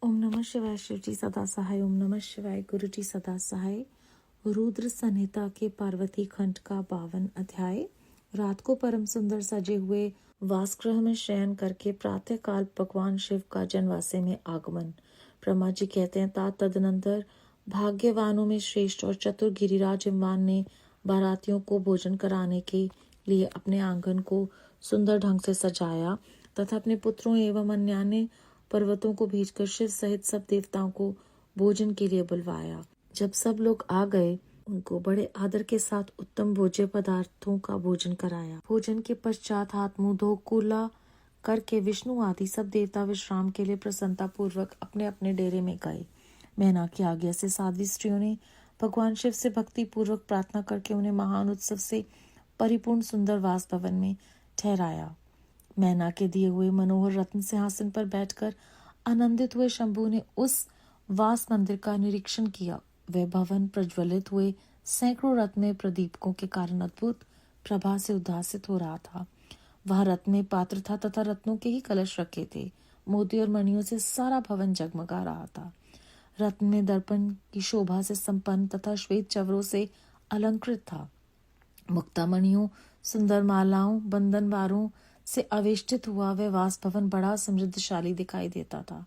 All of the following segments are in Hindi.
ओम नमः शिवाय। शिव जी सदा सहाय। ओम नमः शिवाय। गुरु जी सदा सहाय। रुद्र संहिता के पार्वती खंड का 52 अध्याय। रात को परम सुंदर सजे हुए वासगृह में शयन करके प्रातः काल भगवान शिव का जनवासे में आगमन। ब्रह्मा जी कहते हैं, तदनंतर भाग्यवानों में श्रेष्ठ और चतुर गिरिराज हिमवान ने बारातियों को भोजन कराने के लिए अपने आंगन को सुंदर ढंग से सजाया तथा अपने पुत्रों एवं अन्य पर्वतों को भेजकर शिव सहित सब देवताओं को भोजन के लिए बुलवाया। जब सब लोग आ गए, उनको बड़े आदर के साथ उत्तम भोज्य पदार्थों का भोजन कराया। भोजन के पश्चात हाथ मुंह धो कुला करके विष्णु आदि सब देवता विश्राम के लिए प्रसन्नता पूर्वक अपने अपने डेरे में गए। मैना की आज्ञा से साध्वी स्त्रियों ने भगवान शिव से भक्ति पूर्वक प्रार्थना करके उन्हें महान उत्सव से परिपूर्ण सुंदर वास भवन में ठहराया। मैना के दिए हुए मनोहर रत्न सिंहासन पर बैठकर आनंदित हुए शंभु ने उस वास मंदिर का निरीक्षण किया। वह भवन प्रज्वलित हुए सैकड़ों रत्न प्रदीपकों के कारण अद्भुत प्रभा से उद्भासित हो रहा था। वह रत्न में पात्र था तथा रत्नों के ही कलश रखे थे। मोती और मणियों से सारा भवन जगमगा रहा था। रत्न में दर्पण की शोभा से संपन्न तथा श्वेत चवरों से अलंकृत था। मुक्तामणियों, सुंदर मालाओं, बंधनवारों से आवेष्टित हुआ वह वास भवन बड़ा समृद्धशाली दिखाई देता था।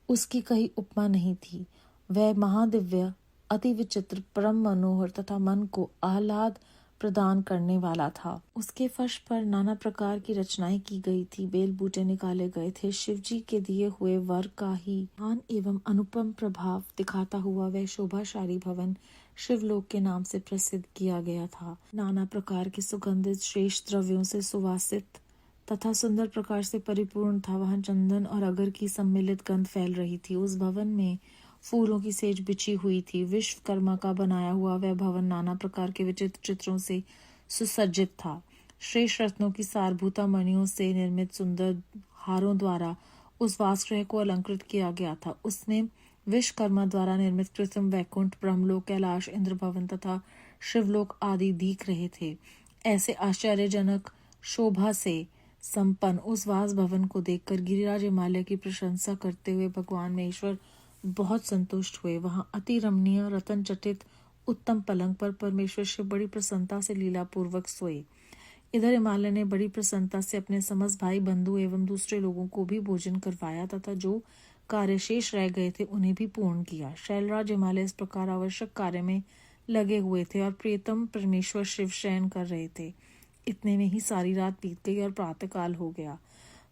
उसकी कहीं उपमा नहीं थी। वह महादिव्य, अति विचित्र, परम मनोहर तथा मन को आह्लाद प्रदान करने वाला था। उसके फर्श पर नाना प्रकार की रचनाएं की गई थी। बेल बूटे निकाले गए थे। शिवजी के दिए हुए वर का ही महान एवं अनुपम प्रभाव दिखाता हुआ वह शोभाशाली भवन शिवलोक के नाम से प्रसिद्ध किया गया था। नाना प्रकार के सुगंधित श्रेष्ठ द्रव्यों से सुवासित तथा सुंदर प्रकार से परिपूर्ण था। वहां चंदन और अगर की सम्मिलित गंध फैल रही थी। उस भवन में फूलों की सेज बिछी हुई थी। विश्वकर्मा का बनाया हुआ वह भवन नाना प्रकार के विचित्र चित्रों से सुसज्जित था। श्रेष्ठ रत्नों की सारभूता मणियों से निर्मित सुंदर हारों द्वारा उस वासगृह को अलंकृत किया गया था। उसमें विश्वकर्मा द्वारा निर्मित कृत्रिम वैकुंठ, ब्रह्मलोक, कैलाश, इंद्र भवन तथा शिवलोक आदि दिख रहे थे। ऐसे आश्चर्यजनक शोभा से संपन्न उस वास भवन को देखकर गिरिराज हिमालय की प्रशंसा करते हुए भगवान महेश्वर बहुत संतुष्ट हुए। वहां अति रमणीय रतन चटित उत्तम पलंग पर परमेश्वर शिव बड़ी प्रसन्नता से लीला पूर्वक सोए। इधर हिमालय ने बड़ी प्रसन्नता से अपने समस्त भाई बंधु एवं दूसरे लोगों को भी भोजन करवाया तथा जो कार्य शेष रह गए थे उन्हें भी पूर्ण किया। शैलराज हिमालय इस प्रकार आवश्यक कार्य में लगे हुए थे और प्रियतम परमेश्वर शिव शयन कर रहे थे। इतने में ही सारी रात बीत गई और प्रातः काल हो गया।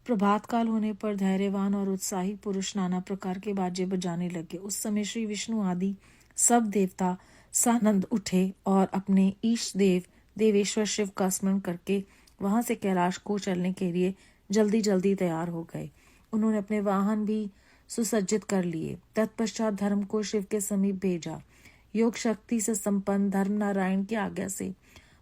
प्रभात काल होने पर धैर्यवान और उत्साही पुरुष नाना प्रकार के बाजे बजाने लगे। उस समय श्री विष्णु आदि सब देवता सानंद उठे और अपने ईश देव देवेश्वर शिव का स्मरण करके वहां से कैलाश को चलने के लिए जल्दी जल्दी तैयार हो गए। उन्होंने अपने वाहन भी सुसज्जित कर लिए। तत्पश्चात धर्म को शिव के समीप भेजा। योग शक्ति से संपन्न धर्म नारायण की आज्ञा से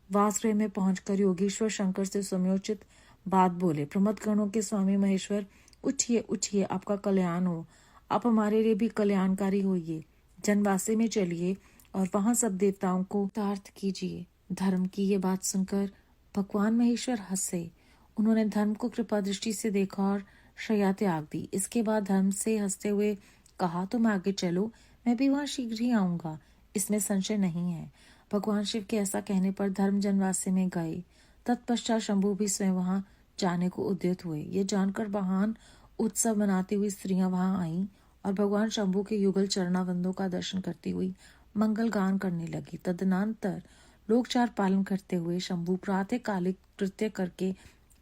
वासगृह में पहुंचकर योगेश्वर शंकर से समयोचित बात बोले। प्रमथ गणों के स्वामी महेश्वर, उठिए उठिए, आपका कल्याण हो। आप हमारे लिए भी कल्याणकारी होइए। जनवासे में चलिए और वहां सब देवताओं को तार्थ कीजिए। धर्म की ये बात सुनकर भगवान महेश्वर हंसे। उन्होंने धर्म को कृपा दृष्टि से देखा और शया त्याग दी। इसके बाद धर्म से हंसते हुए कहा, तुम आगे चलो, मैं भी वहां शीघ्र ही आऊंगा, इसमें संशय नहीं है। भगवान शिव के ऐसा कहने पर धर्म जनवासे में गए। तत्पश्चात शंभु भी स्वयं वहां जाने को उद्यत हुए। ये जानकर महान उत्सव मनाती हुई स्त्रियां वहां आईं और भगवान शंभु के युगल चरणावंदों का दर्शन करती हुई मंगल गान करने लगी। तदनंतर लोकचार पालन करते हुए शंभु प्रातः कालिक कृत्य करके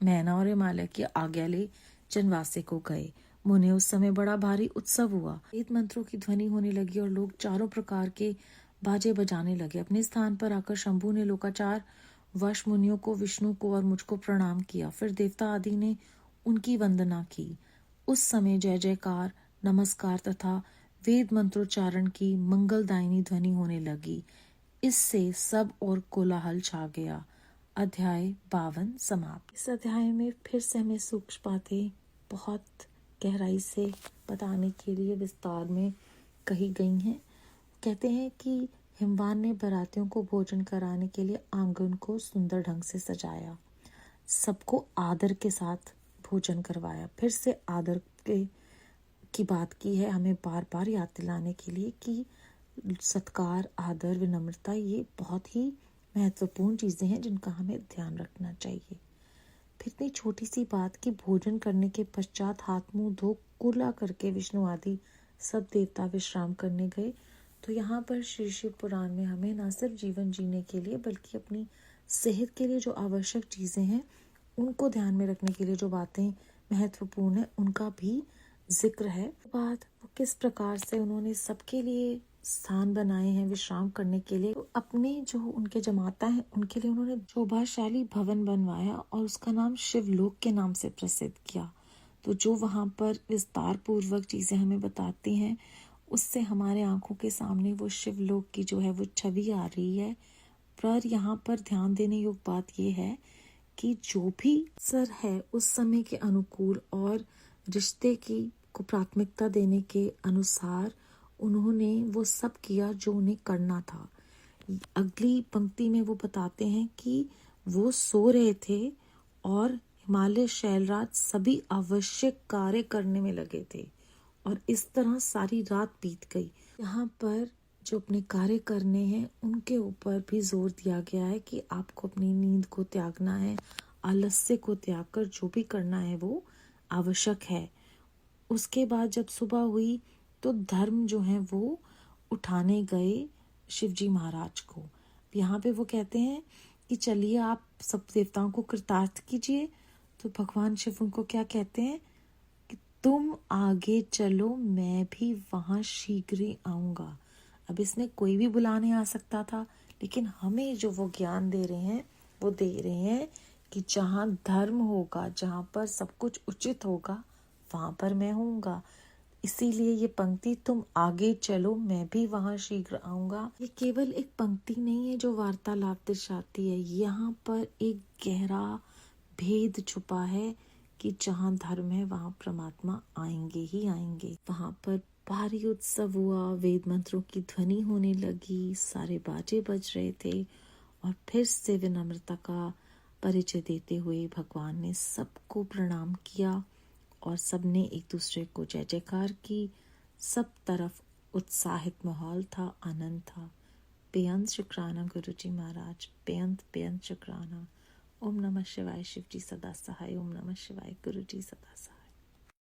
मैना और हिमालय की आज्ञा ले जनवासे को गए। मुने उस समय बड़ा भारी उत्सव हुआ। वेद मंत्रों की ध्वनि होने लगी और लोग चारों प्रकार के बाजे बजाने लगे। अपने स्थान पर आकर शंभु ने लोकाचार वश मुनियों को, विष्णु को और मुझको प्रणाम किया। फिर देवता आदि ने उनकी वंदना की। उस समय जय जयकार, नमस्कार तथा वेद मंत्रोच्चारण की मंगलदायिनी ध्वनि होने लगी। इससे सब और कोलाहल छा गया। अध्याय 52 समाप्त। इस अध्याय में फिर से हमें सूक्ष्म बातें बहुत गहराई से बताने के लिए विस्तार में कही गई हैं। कहते हैं कि हिमवान ने बारातियों को भोजन कराने के लिए आंगन को सुंदर ढंग से सजाया। सबको आदर के साथ भोजन करवाया। फिर से आदर के की बात की है, हमें बार बार याद दिलाने के लिए कि सत्कार, आदर, विनम्रता ये बहुत ही महत्वपूर्ण चीज़ें हैं जिनका हमें ध्यान रखना चाहिए। फिर इतनी छोटी सी बात कि भोजन करने के पश्चात हाथ मुंह धो कुर्ला करके विष्णु आदि सब देवता विश्राम करने गए। तो यहाँ पर श्री शिव पुराण में हमें न सिर्फ जीवन जीने के लिए बल्कि अपनी सेहत के लिए जो आवश्यक चीज़ें हैं उनको ध्यान में रखने के लिए जो बातें महत्वपूर्ण है उनका भी जिक्र है। बात वो किस प्रकार से उन्होंने सबके लिए स्थान बनाए हैं विश्राम करने के लिए। तो अपने जो उनके जमाता हैं उनके लिए उन्होंने शोभाशाली भवन बनवाया और उसका नाम शिवलोक के नाम से प्रसिद्ध किया। तो जो वहाँ पर विस्तार पूर्वक चीज़ें हमें बताती हैं उससे हमारे आंखों के सामने वो शिवलोक की जो है वो छवि आ रही है। पर यहाँ पर ध्यान देने योग्य बात यह है कि जो भी सर है उस समय के अनुकूल और रिश्ते की को प्राथमिकता देने के अनुसार उन्होंने वो सब किया जो उन्हें करना था। अगली पंक्ति में वो बताते हैं कि वो सो रहे थे और हिमालय शैलराज सभी आवश्यक कार्य करने में लगे थे और इस तरह सारी रात बीत गई। यहाँ पर जो अपने कार्य करने हैं उनके ऊपर भी जोर दिया गया है कि आपको अपनी नींद को त्यागना है, आलस्य को त्याग कर जो भी करना है वो आवश्यक है। उसके बाद जब सुबह हुई तो धर्म जो है वो उठाने गए शिवजी महाराज को। यहाँ पे वो कहते हैं कि चलिए आप सब देवताओं को कृतार्थ कीजिए। तो भगवान शिव उनको क्या कहते हैं कि तुम आगे चलो, मैं भी वहां शीघ्र ही आऊंगा। अब इसमें कोई भी बुलाने आ सकता था, लेकिन हमें जो वो ज्ञान दे रहे हैं वो दे रहे हैं कि जहाँ धर्म होगा, जहाँ पर सब कुछ उचित होगा वहां पर मैं होऊंगा। इसीलिए ये पंक्ति तुम आगे चलो मैं भी वहां शीघ्र आऊंगा, ये केवल एक पंक्ति नहीं है जो वार्तालाप दर्शाती है। यहाँ पर एक गहरा भेद छुपा है कि जहाँ धर्म है वहां परमात्मा आएंगे ही आएंगे। वहां पर भारी उत्सव हुआ, वेद मंत्रों की ध्वनि होने लगी, सारे बाजे बज रहे थे और फिर से विनम्रता का परिचय देते हुए भगवान ने सबको प्रणाम किया और सबने एक दूसरे को जय जयकार की। सब तरफ उत्साहित माहौल था, आनंद था। बेअंत शुक्राना गुरुजी महाराज, बेअंत शुक्राना। ओम नमः शिवाय, शिवजी सदा सहाय। ओम नमः शिवाय, गुरुजी सदा सहाय।